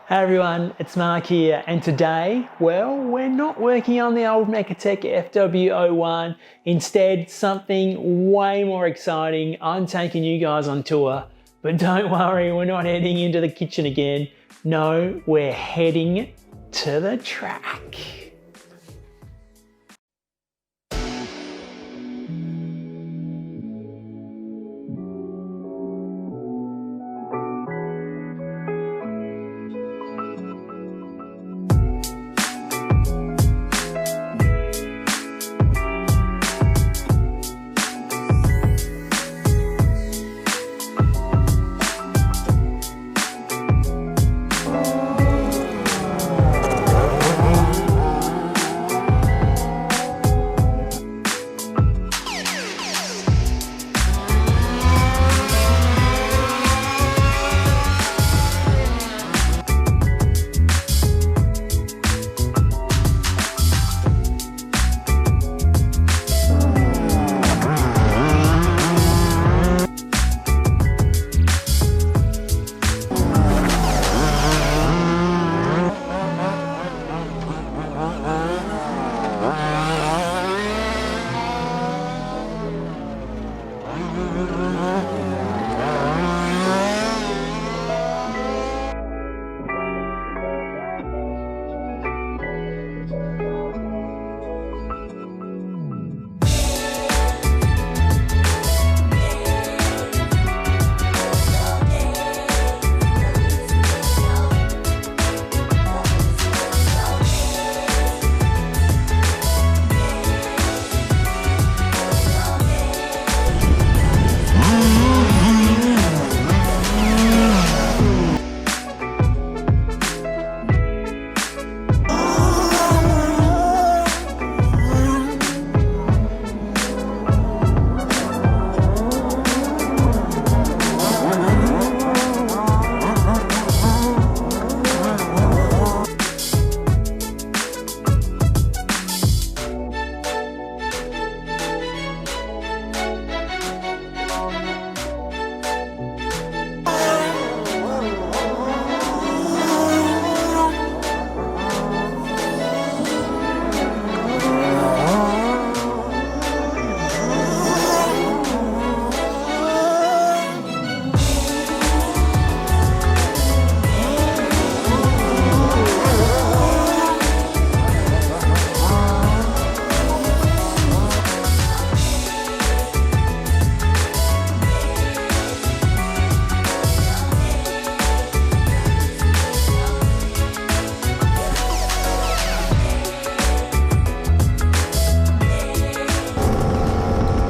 Hey everyone, it's Mark here, and today, well, we're not working on the old Mecatech FW01. Instead, something way more exciting. I'm taking you guys on tour, but don't worry, we're not heading into the kitchen again. No, we're heading to the track.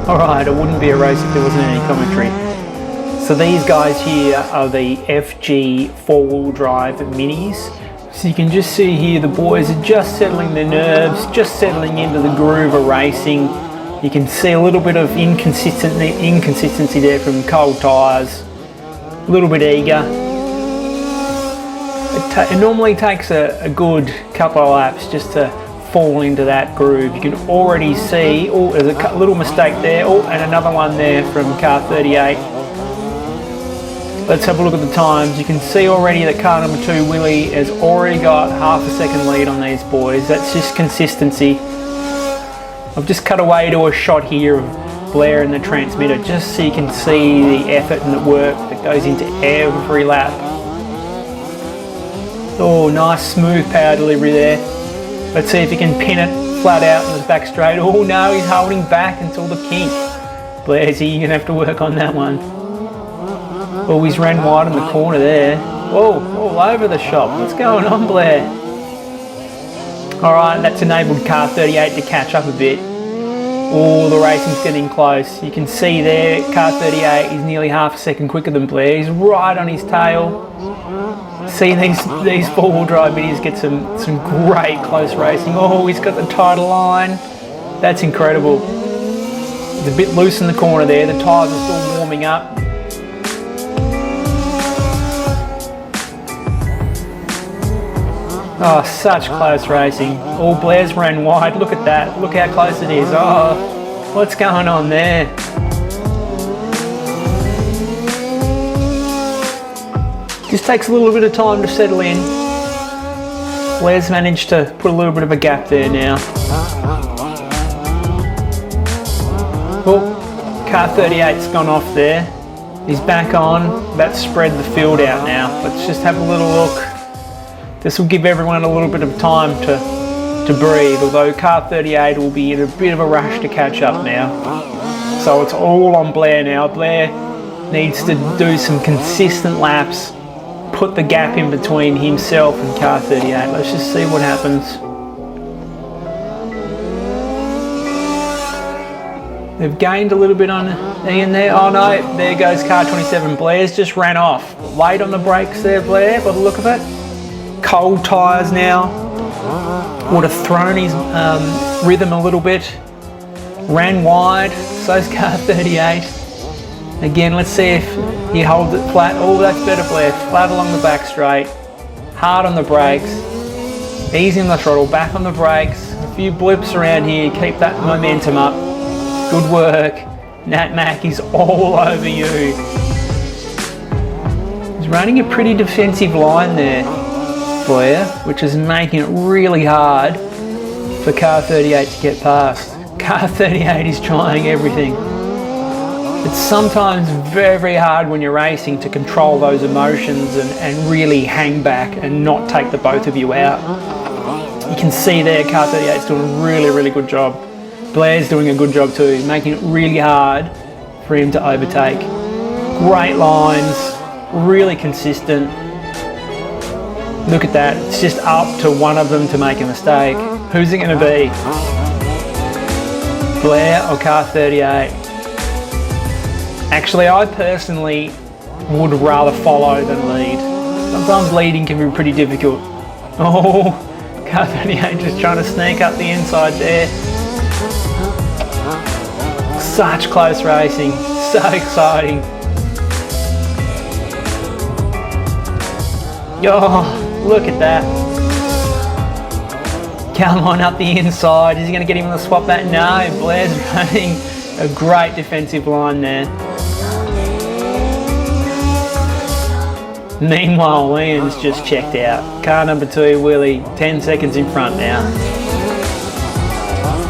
Alright, it wouldn't be a race if there wasn't any commentary. So these guys here are the FG four-wheel drive minis. So you can just see here the boys are just settling their nerves, just settling into the groove of racing. You can see a little bit of inconsistency there from cold tyres, a little bit eager. It normally takes a good couple of laps just to fall into that groove. You can already see, oh, there's a little mistake there, oh, and another one there from car 38. Let's have a look at the times. You can see already that car number 2, Willie, has already got half a second lead on these boys. That's just consistency. I've just cut away to a shot here of Blair in the transmitter, just so you can see the effort and the work that goes into every lap. Oh, nice smooth power delivery there. Let's see if he can pin it flat out in the back straight. Oh no, he's holding back until the kink. Blair's here, you're going to have to work on that one. Oh, he's ran wide in the corner there. Whoa, all over the shop. What's going on, Blair? Alright, that's enabled car 38 to catch up a bit. Oh, the racing's getting close. You can see there, car 38 is nearly half a second quicker than Blair. He's right on his tail. See these four-wheel drive minis get some great close racing. Oh, he's got the title line. That's incredible. It's a bit loose in the corner there. The tyres are still warming up. Oh, such close racing. All Blair's ran wide. Look at that. Look how close it is. Oh, what's going on there? Just takes a little bit of time to settle in. Blair's managed to put a little bit of a gap there now. Oh, car 38's gone off there. He's back on. That's spread the field out now. Let's just have a little look. This will give everyone a little bit of time to breathe, although car 38 will be in a bit of a rush to catch up now. So it's all on Blair now. Blair needs to do some consistent laps, put the gap in between himself and car 38. Let's just see what happens. They've gained a little bit on Ian there. Oh no, there goes car 27. Blair's just ran off. Late on the brakes there, Blair, by the look of it. Cold tyres now. Would have thrown his rhythm a little bit. Ran wide, so's car 38. Again, let's see if he holds it flat. Oh, that's better, Blair. Flat along the back straight. Hard on the brakes. Easy on the throttle, back on the brakes. A few blips around here, keep that momentum up. Good work. Nat Mac is all over you. He's running a pretty defensive line there, Blair, which is making it really hard for car 38 to get past. Car 38 is trying everything. It's sometimes very, very hard when you're racing to control those emotions and really hang back and not take the both of you out. You can see there car 38 is doing a really, really good job. Blair's doing a good job too, making it really hard for him to overtake. Great lines, really consistent. Look at that, it's just up to one of them to make a mistake. Who's it going to be? Blair or car 38? Actually, I personally would rather follow than lead. Sometimes leading can be pretty difficult. Oh, car 38 just trying to sneak up the inside there. Such close racing, so exciting. Oh, look at that. Come on up the inside. Is he going to get him on the swap back? No, Blair's running a great defensive line there. Meanwhile, Ian's just checked out. Car number 2, Willie, 10 seconds in front now.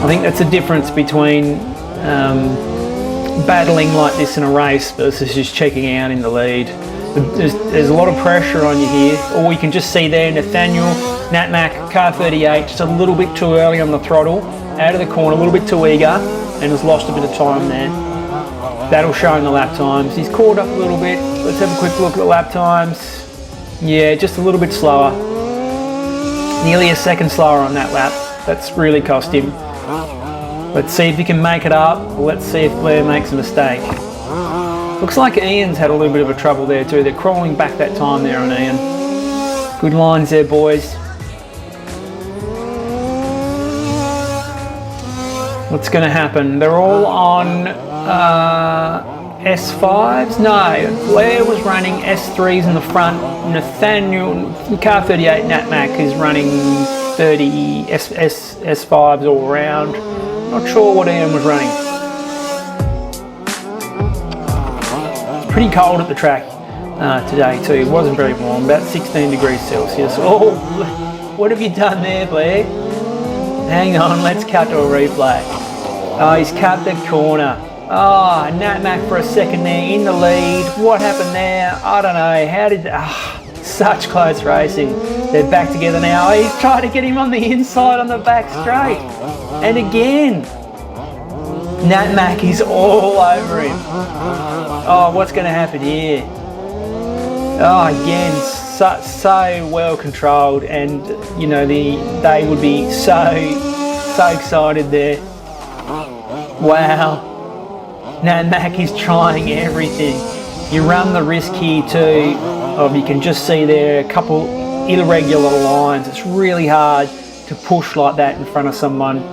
I think that's the difference between battling like this in a race versus just checking out in the lead. There's a lot of pressure on you here. Or you can just see there Nathaniel, Nat Mac, car 38, just a little bit too early on the throttle, out of the corner, a little bit too eager, and has lost a bit of time there. That'll show in the lap times. He's caught up a little bit. Let's have a quick look at the lap times. Yeah, just a little bit slower. Nearly a second slower on that lap. That's really cost him. Let's see if he can make it up. Let's see if Blair makes a mistake. Looks like Ian's had a little bit of a trouble there too. They're crawling back that time there on Ian. Good lines there, boys. What's going to happen? They're all on S5s? No, Blair was running S3s in the front. Nathaniel, car 38, Nat Mac is running 30 S5s all around. Not sure what Ian was running. It's pretty cold at the track today too. It wasn't very warm, about 16 degrees Celsius. Oh, what have you done there, Blair? Hang on, let's cut to a replay. Oh, he's cut the corner. Oh, Nat Mac for a second there in the lead. What happened there? I don't know. How did... such close racing. They're back together now. Oh, he's trying to get him on the inside on the back straight. And again, Nat Mac is all over him. Oh, what's going to happen here? Oh, again, so well controlled, and you know they would be so excited there. Wow, Nat Mac is trying everything. You run the risk here too of, you can just see there a couple irregular lines. It's really hard to push like that in front of someone.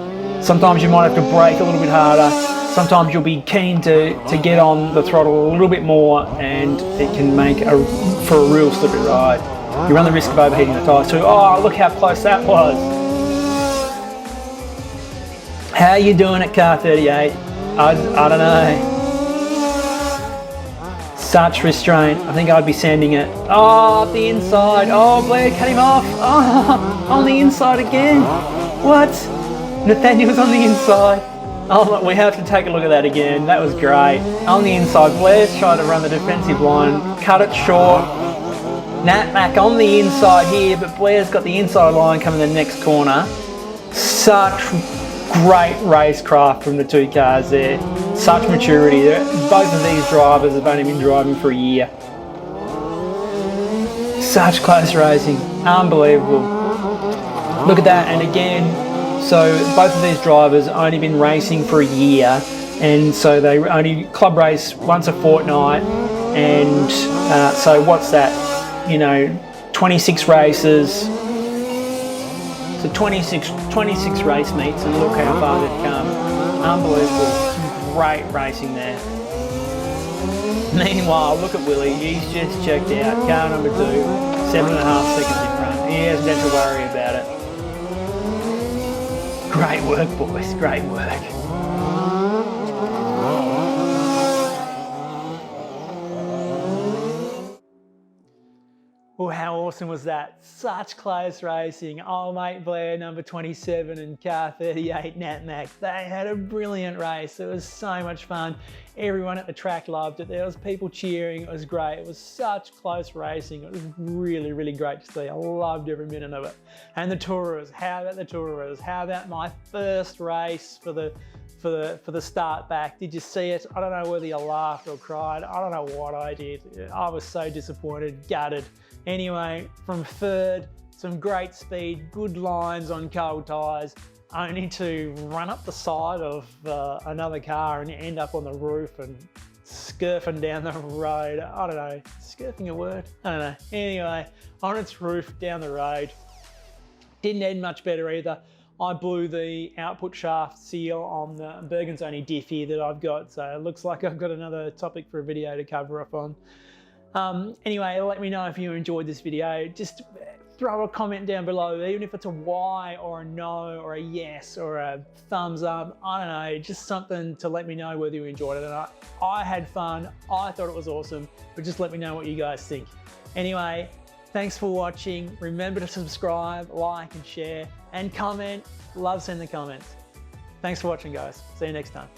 Sometimes you might have to brake a little bit harder. Sometimes you'll be keen to get on the throttle a little bit more, and it can make for a real slippery ride. You run the risk of overheating the tyres too. Oh, look how close that was. How you doing at car 38? I don't know. Such restraint. I think I'd be sanding it. Oh, the inside. Oh, Blair cut him off. Oh, on the inside again. What? Nathaniel's on the inside. Oh, look, we have to take a look at that again. That was great. On the inside, Blair's trying to run the defensive line, cut it short. Nat Mac on the inside here, but Blair's got the inside line coming in the next corner. Such great racecraft from the two cars there. Such maturity. Both of these drivers have only been driving for a year. Such close racing. Unbelievable. Look at that, and again, so both of these drivers only been racing for a year, and so they only club race once a fortnight, and so what's that? You know, 26 races. So 26 race meets, and look how far they've come. Unbelievable. Some great racing there. Meanwhile, look at Willie. He's just checked out. Car number 2, 7.5 seconds in front. He hasn't had to worry about it. Great work, boys. Great work. Well, how awesome was that? Such close racing. Old mate Blair, number 27, and car 38, Nat Mac. They had a brilliant race. It was so much fun. Everyone at the track loved it. There was people cheering. It was great. It was such close racing. It was really, really great to see. I loved every minute of it. And the tourers. How about the tourers? How about my first race for the start back? Did you see it? I don't know whether you laughed or cried. I don't know what I did. I was so disappointed, gutted. Anyway, from third, some great speed, good lines on cold tyres, only to run up the side of another car and end up on the roof and scurfing down the road. I don't know, scurfing a word? I don't know. Anyway, on its roof down the road. Didn't end much better either. I blew the output shaft seal on the Bergen's only diff here that I've got, so it looks like I've got another topic for a video to cover up on. Anyway, let me know if you enjoyed this video. Just throw a comment down below, even if it's a Y or a no or a yes or a thumbs up. I don't know, just something to let me know whether you enjoyed it. And I had fun. I thought it was awesome, but just let me know what you guys think. Anyway, thanks for watching. Remember to subscribe, like and share, and comment. Love sending comments. Thanks for watching, guys. See you next time.